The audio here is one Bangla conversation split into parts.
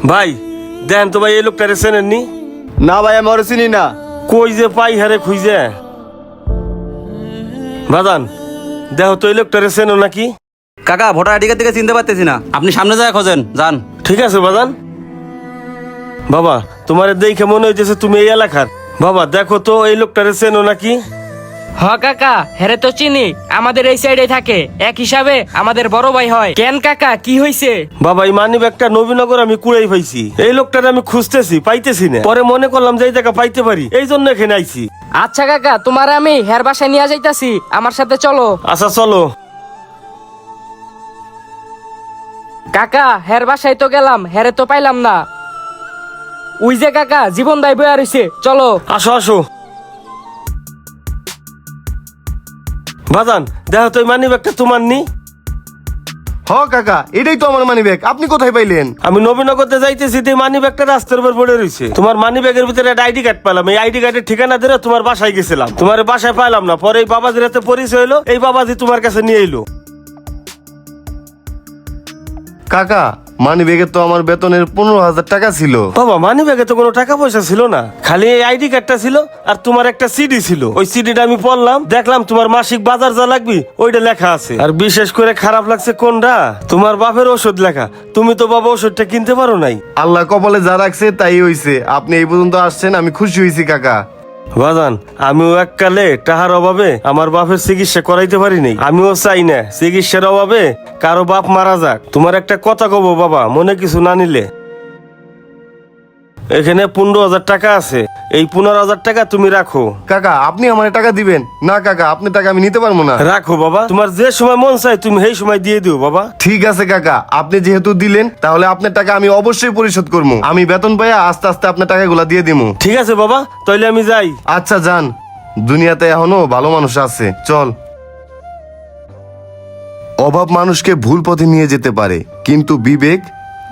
ভাই দেন তো ভাই, এই লোকটারে চেনেননি? না ভাই, আমি ওরে চিনি না। কই যে পাই হারে খুঁজে। বাদান দেহ তো, এই লোকটারে চেনো নাকি? কাকা ভোটার আইডি কার্ড থেকে চিনতে পারতেছি না, আপনি সামনে যায় খোঁজেন, যান। ঠিক আছে বাদান। বাবা তোমার দেখে মনে হইতেছে তুমি এই এলাকার। বাবা দেখো তো এই লোকটারে চেনো নাকি? হ কাকা, হেরে তো চিনি, আমাদের এই সাইডে থাকে, এক হিসাবে আমাদের বড় ভাই হয়। কেন কাকা, কি হইছে? বাবা এই মানি ব্যাগটা নবীনগর আমি কুড়াই পাইছি। এই লোকটারে আমি খুঁজতেছি, পাইতেছি না। পরে মনে করলাম যে এই জায়গা পাইতে পারি, এই জন্য এখানে আইছি। আচ্ছা কাকা, তোমার আমি হের বাসায় নিয়ে যাইতাছি, আমার সাথে চলো। আচ্ছা চলো। কাকা হের বাসায় তো গেলাম, হেরে তো পাইলাম না। ওই যে কাকা জীবন দায় বইয়া রইছে, চলো। আসো আসো। বাদান দেখো তো এই মানি ব্যাগটা তোমার নি? হ কাকা, এটাই তো আমার মানি ব্যাগ। আপনি কোথায় পাইলেন? আমি নবীনগরতে যাইতেছি, এই মানি ব্যাগটা রাস্তার উপর পড়ে রয়েছে। তোমার মানি ব্যাগের ভিতরে একটা আইডি কার্ড পেলাম। এই আইডি কার্ডের ঠিকানা ধরে তোমার বাসায় গেছিলাম, তোমার বাসায় পাইলাম না। পরে এই বাবাজির হাতে পরিচয় হলো, এই বাবাজি তোমার কাছে নিয়ে এলো। কাকা, মানি ব্যাগে তো আমার বেতনের 15,000 টাকা ছিল। বাবা মানি ব্যাগে তো কোনো টাকা পয়সা ছিল না, খালি এই আইডি কার্ডটা ছিল আর তোমার একটা সিডি ছিল। ওই সিডিটা আমি পড়লাম, দেখলাম তোমার মাসিক বাজার যা লাগবে ওইটা লেখা আছে। আর বিশেষ করে খারাপ লাগছে কোনটা, তোমার বাপের ওষুধ লেখা। তুমি তো বাবা ওষুধটা কিনতে পারো নাই। আল্লাহ কপালে যা রাখছে তাই হইছে। আপনি এই পর্যন্ত আসছেন, আমি খুশি হয়েছি কাকা। বাজান আমিও এককালে টাকার অভাবে আমার বাপের চিকিৎসা করাইতে পারি নাই। আমিও চাই না চিকিৎসার অভাবে কারো বাপ মারা যাক। তোমার একটা কথা কব বাবা, মনে কিছু না নিলে। এখানে 15,000 টাকা আছে, এই 15,000 টাকা তুমি রাখো। কাকা, আপনি আমার টাকা দিবেন না? কাকা, আপনি টাকা আমি নিতে পারবো না। রাখো বাবা, তোমার যে সময় মন চাই তুমি সেই সময় দিয়ে দিও বাবা। ঠিক আছে কাকা, আপনি যেহেতু দিলেন তাহলে আপনার টাকা আমি অবশ্যই পরিশোধ করবো। আমি বেতন পাইয়া আস্তে আস্তে আপনার টাকাগুলা দিয়ে দিবো। ঠিক আছে বাবা, তাইলে আমি যাই। আচ্ছা যান, দুনিয়াতে এখনো ভালো মানুষ আছে, চল। অভাব মানুষকে ভুল পথে নিয়ে যেতে পারে, কিন্তু বিবেক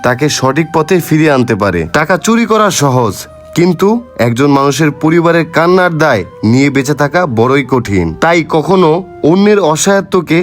তাকে সঠিক পথে ফিরিয়ে আনতে পারে। টাকা চুরি করা সহজ, কিন্তু একজন মানুষের পরিবারের কান্নার দায় নিয়ে বেঁচে থাকা বড়ই কঠিন। তাই কখনো অন্যের অসহায়ত্বকে